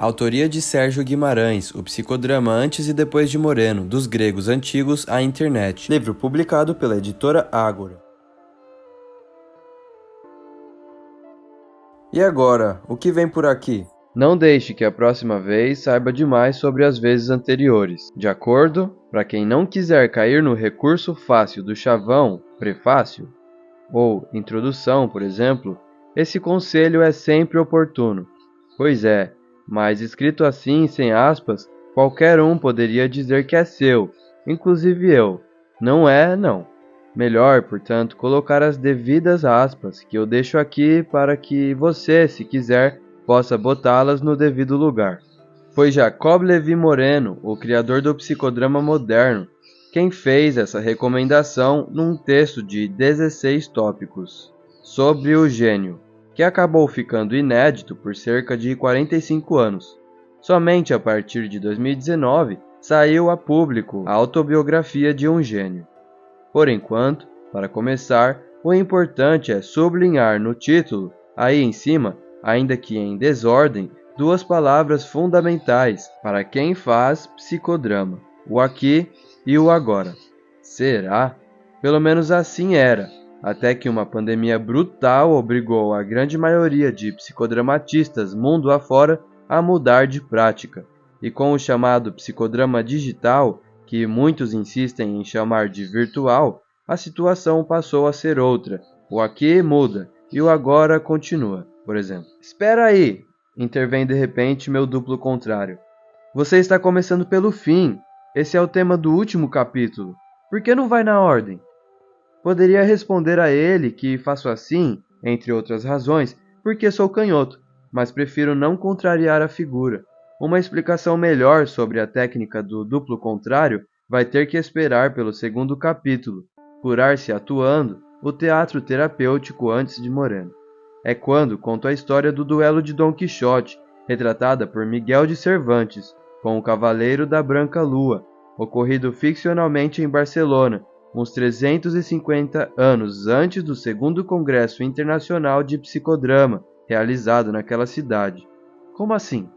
Autoria de Sérgio Guimarães, o psicodrama Antes e Depois de Moreno, dos gregos antigos à internet. Livro publicado pela editora Ágora. E agora, o que vem por aqui? Não deixe que a próxima vez saiba demais sobre as vezes anteriores. De acordo? Para quem não quiser cair no recurso fácil do chavão, prefácio, ou introdução, por exemplo, esse conselho é sempre oportuno. Pois é, mas escrito assim, sem aspas, qualquer um poderia dizer que é seu, inclusive eu. Não é, não. Melhor, portanto, colocar as devidas aspas, que eu deixo aqui para que você, se quiser, possa botá-las no devido lugar. Foi Jacob Levi Moreno, o criador do psicodrama moderno, quem fez essa recomendação num texto de 16 tópicos sobre o gênio, que acabou ficando inédito por cerca de 45 anos. Somente a partir de 2019 saiu a público a autobiografia de um gênio. Por enquanto, para começar, o importante é sublinhar no título, aí em cima, ainda que em desordem, duas palavras fundamentais para quem faz psicodrama: o aqui e o agora. Será? Pelo menos assim era, até que uma pandemia brutal obrigou a grande maioria de psicodramatistas mundo afora a mudar de prática, e com o chamado psicodrama digital, que muitos insistem em chamar de virtual, a situação passou a ser outra. O aqui muda e o agora continua, por exemplo. Espera aí! Intervém de repente meu duplo contrário. Você está começando pelo fim. Esse é o tema do último capítulo. Por que não vai na ordem? Poderia responder a ele que faço assim, entre outras razões, porque sou canhoto, mas prefiro não contrariar a figura. Uma explicação melhor sobre a técnica do duplo contrário vai ter que esperar pelo segundo capítulo, Curar-se Atuando, o teatro terapêutico antes de Moreno. É quando conto a história do duelo de Dom Quixote, retratada por Miguel de Cervantes, com o Cavaleiro da Branca Lua, ocorrido ficcionalmente em Barcelona, uns 350 anos antes do segundo Congresso Internacional de Psicodrama, realizado naquela cidade. Como assim?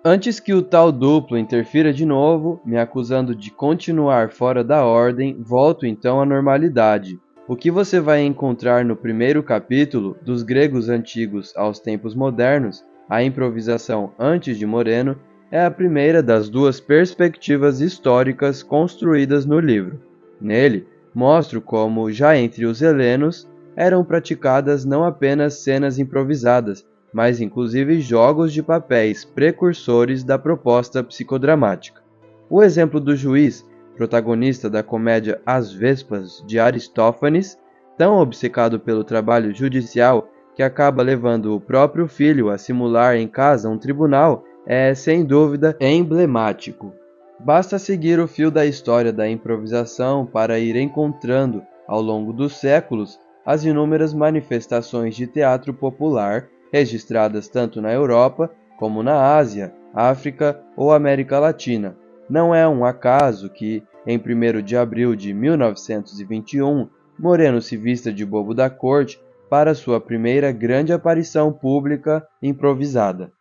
Antes que o tal duplo interfira de novo, me acusando de continuar fora da ordem, volto então à normalidade. O que você vai encontrar no primeiro capítulo, dos gregos antigos aos tempos modernos, a improvisação antes de Moreno, é a primeira das duas perspectivas históricas construídas no livro. Nele, mostro como, já entre os helenos, eram praticadas não apenas cenas improvisadas, mas inclusive jogos de papéis precursores da proposta psicodramática. O exemplo do juiz, protagonista da comédia As Vespas de Aristófanes, tão obcecado pelo trabalho judicial que acaba levando o próprio filho a simular em casa um tribunal, é, sem dúvida, emblemático. Basta seguir o fio da história da improvisação para ir encontrando, ao longo dos séculos, as inúmeras manifestações de teatro popular registradas tanto na Europa como na Ásia, África ou América Latina. Não é um acaso que, em 1º de abril de 1921, Moreno se vista de bobo da corte para sua primeira grande aparição pública improvisada.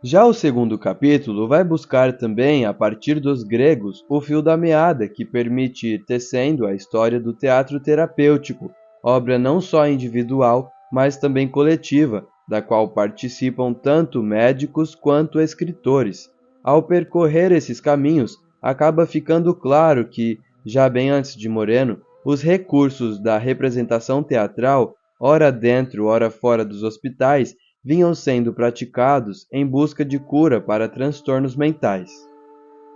Já o segundo capítulo vai buscar também, a partir dos gregos, o fio da meada que permite ir tecendo a história do teatro terapêutico, obra não só individual, mas também coletiva, da qual participam tanto médicos quanto escritores. Ao percorrer esses caminhos, acaba ficando claro que, já bem antes de Moreno, os recursos da representação teatral, ora dentro, ora fora dos hospitais, vinham sendo praticados em busca de cura para transtornos mentais.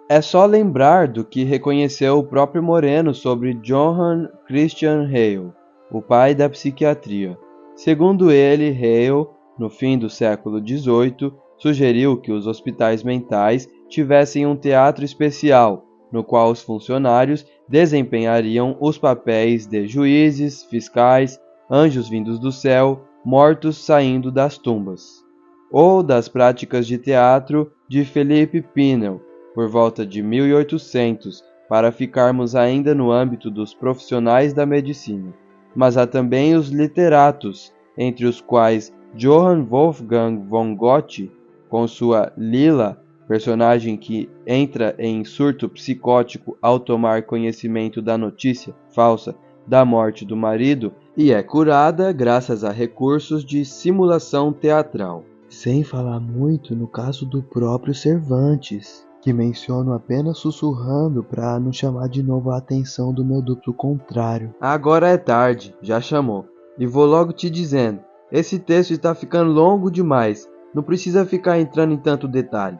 É só lembrar do que reconheceu o próprio Moreno sobre Johann Christian Hale, o pai da psiquiatria. Segundo ele, Hale, no fim do século XVIII, sugeriu que os hospitais mentais tivessem um teatro especial, no qual os funcionários desempenhariam os papéis de juízes, fiscais, anjos vindos do céu, mortos saindo das tumbas. Ou das práticas de teatro de Philippe Pinel, por volta de 1800, para ficarmos ainda no âmbito dos profissionais da medicina. Mas há também os literatos, entre os quais Johann Wolfgang von Goethe, com sua Lila, personagem que entra em surto psicótico ao tomar conhecimento da notícia falsa da morte do marido e é curada graças a recursos de simulação teatral. Sem falar muito no caso do próprio Cervantes, que menciono apenas sussurrando para não chamar de novo a atenção do meu duplo contrário. Agora é tarde, já chamou. E vou logo te dizendo, esse texto está ficando longo demais, não precisa ficar entrando em tanto detalhe.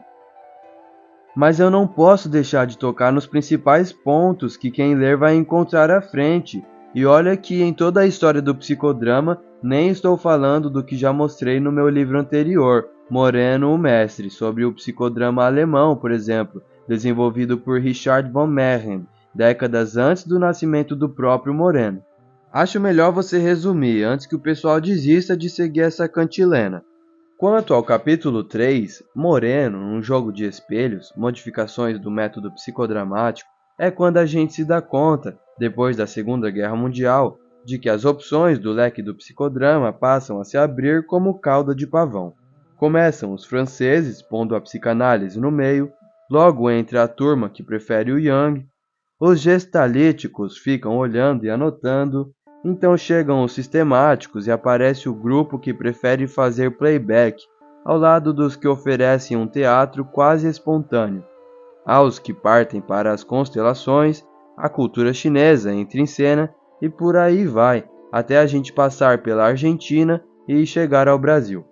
Mas eu não posso deixar de tocar nos principais pontos que quem ler vai encontrar à frente. E olha que em toda a história do psicodrama, nem estou falando do que já mostrei no meu livro anterior, Moreno, o Mestre, sobre o psicodrama alemão, por exemplo, desenvolvido por Richard von Mehren, décadas antes do nascimento do próprio Moreno. Acho melhor você resumir, antes que o pessoal desista de seguir essa cantilena. Quanto ao capítulo 3, Moreno, um jogo de espelhos, modificações do método psicodramático, é quando a gente se dá conta, depois da Segunda Guerra Mundial, de que as opções do leque do psicodrama passam a se abrir como cauda de pavão. Começam os franceses, pondo a psicanálise no meio, logo entra a turma que prefere o Jung, os gestalíticos ficam olhando e anotando, então chegam os sistemáticos e aparece o grupo que prefere fazer playback, ao lado dos que oferecem um teatro quase espontâneo. Aos que partem para as constelações, a cultura chinesa entra em cena e por aí vai, até a gente passar pela Argentina e chegar ao Brasil.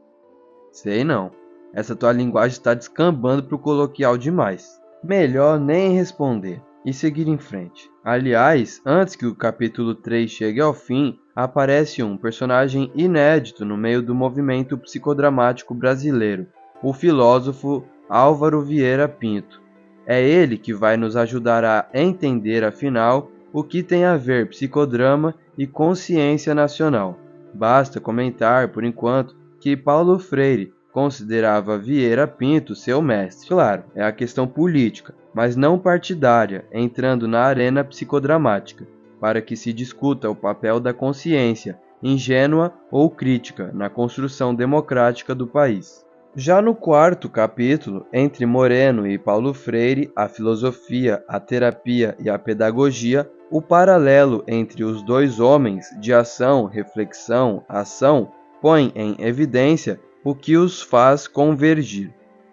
Sei não, essa tua linguagem está descambando pro coloquial demais. Melhor nem responder e seguir em frente. Aliás, antes que o capítulo 3 chegue ao fim, aparece um personagem inédito no meio do movimento psicodramático brasileiro, o filósofo Álvaro Vieira Pinto. É ele que vai nos ajudar a entender, afinal, o que tem a ver psicodrama e consciência nacional. Basta comentar, por enquanto, que Paulo Freire considerava Vieira Pinto seu mestre. Claro, é a questão política, mas não partidária, entrando na arena psicodramática, para que se discuta o papel da consciência, ingênua ou crítica, na construção democrática do país. Já no quarto capítulo, entre Moreno e Paulo Freire, a filosofia, a terapia e a pedagogia, o paralelo entre os dois homens de ação, reflexão, ação, põe em evidência o que os faz convergir.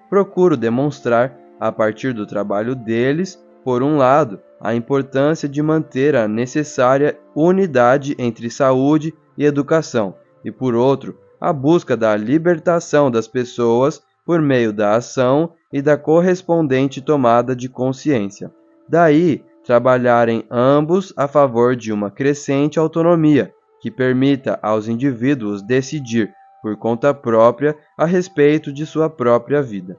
Procuro demonstrar, a partir do trabalho deles, por um lado, a importância de manter a necessária unidade entre saúde e educação, e por outro, a busca da libertação das pessoas por meio da ação e da correspondente tomada de consciência. Daí, trabalharem ambos a favor de uma crescente autonomia, que permita aos indivíduos decidir por conta própria a respeito de sua própria vida.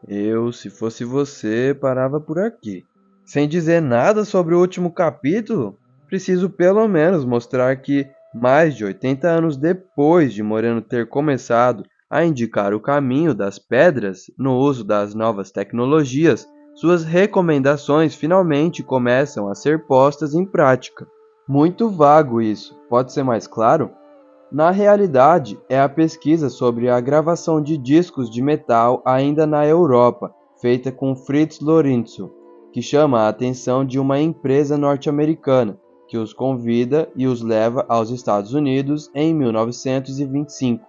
Eu, se fosse você, parava por aqui. Sem dizer nada sobre o último capítulo, preciso pelo menos mostrar que, mais de 80 anos depois de Moreno ter começado a indicar o caminho das pedras no uso das novas tecnologias, suas recomendações finalmente começam a ser postas em prática. Muito vago isso, pode ser mais claro? Na realidade, é a pesquisa sobre a gravação de discos de metal ainda na Europa, feita com Fritz Lourenço, que chama a atenção de uma empresa norte-americana, que os convida e os leva aos Estados Unidos em 1925.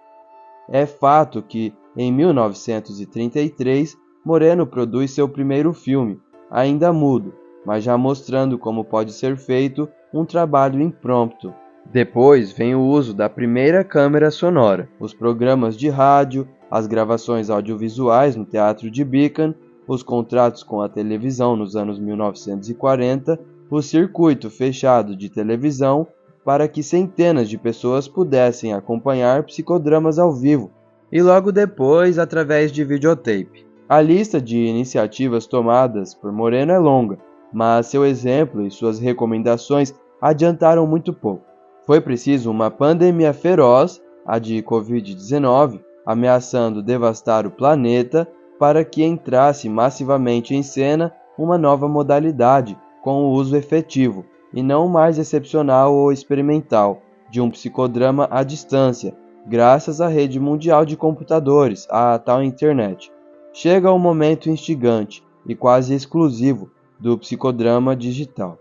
É fato que, em 1933, Moreno produz seu primeiro filme, ainda mudo, mas já mostrando como pode ser feito um trabalho impromptu. Depois vem o uso da primeira câmera sonora, os programas de rádio, as gravações audiovisuais no Teatro de Beacon, os contratos com a televisão nos anos 1940, o circuito fechado de televisão para que centenas de pessoas pudessem acompanhar psicodramas ao vivo, e logo depois através de videotape. A lista de iniciativas tomadas por Moreno é longa, mas seu exemplo e suas recomendações adiantaram muito pouco. Foi preciso uma pandemia feroz, a de Covid-19, ameaçando devastar o planeta, para que entrasse massivamente em cena uma nova modalidade com o uso efetivo, e não mais excepcional ou experimental, de um psicodrama à distância, graças à rede mundial de computadores, a tal internet. chega o momento instigante e quase exclusivo do psicodrama digital.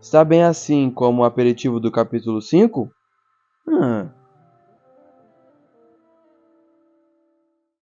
Está bem assim como o aperitivo do capítulo 5?